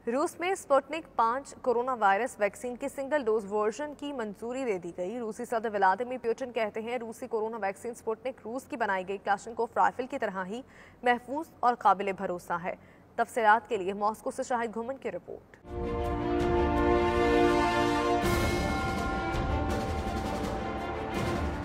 रूस में Sputnik 5 corona virus vaccine की सिंगल डोज वर्जन की मंजूरी दे दी गई। रूसी सदर व्लादिमीर पुतिन कहते हैं रूसी कोरोना वैक्सीन स्पुतनिक रूस की बनाई गई क्लाशनकोव राइफल की तरह ही महफूज और काबिल भरोसा है। तफसीलात के लिए मॉस्को से शाहिद घुमन की रिपोर्ट।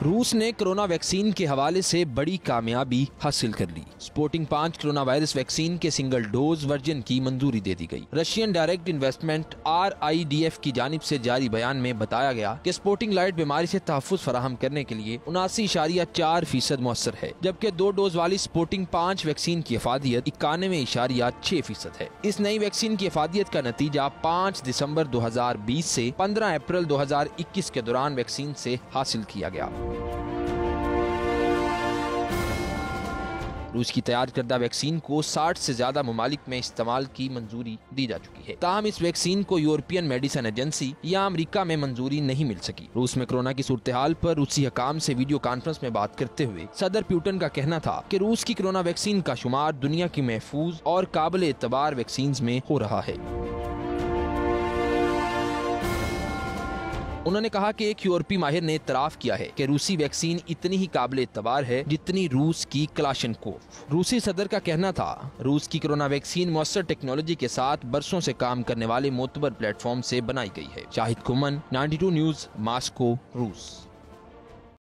रूस ने कोरोना वैक्सीन के हवाले से बड़ी कामयाबी हासिल कर ली। स्पुतनिक 5 कोरोना वायरस वैक्सीन के सिंगल डोज वर्जन की मंजूरी दे दी गई। रशियन डायरेक्ट इन्वेस्टमेंट RIDF की जानिब से जारी बयान में बताया गया कि स्पुतनिक लाइट बीमारी से तहफ्फुज फराहम करने के लिए 79.4% मुअस्सर है, जबकि 2 डोज वाली स्पुतनिक 5 वैक्सीन की अफादियत 91.6% है। इस नई वैक्सीन की अफादियत का नतीजा 5 दिसंबर 2020 से 15 अप्रैल 2021 के दौरान वैक्सीन से हासिल किया गया। रूस की तैयार करदा वैक्सीन को 60 से ज्यादा ममालिक में इस्तेमाल की मंजूरी दी जा चुकी है। ताहम इस वैक्सीन को यूरोपियन मेडिसिन एजेंसी या अमेरिका में मंजूरी नहीं मिल सकी। रूस में कोरोना की सूरत हाल पर रूसी हकाम से वीडियो कॉन्फ्रेंस में बात करते हुए सदर पुतिन का कहना था कि रूस की कोरोना वैक्सीन का शुमार दुनिया की महफूज और काबिल एतबार वैक्सीन में हो रहा है। उन्होंने कहा कि एक यूरोपीय माहिर ने इतराफ किया है कि रूसी वैक्सीन इतनी ही काबिल एतबार है जितनी रूस की क्लाशनकोव। रूसी सदर का कहना था रूस की कोरोना वैक्सीन मुअस्सर टेक्नोलॉजी के साथ बरसों से काम करने वाले मोतबर प्लेटफॉर्म से बनाई गई है। शाहिद घुमन, 92 न्यूज़, मॉस्को, रूस।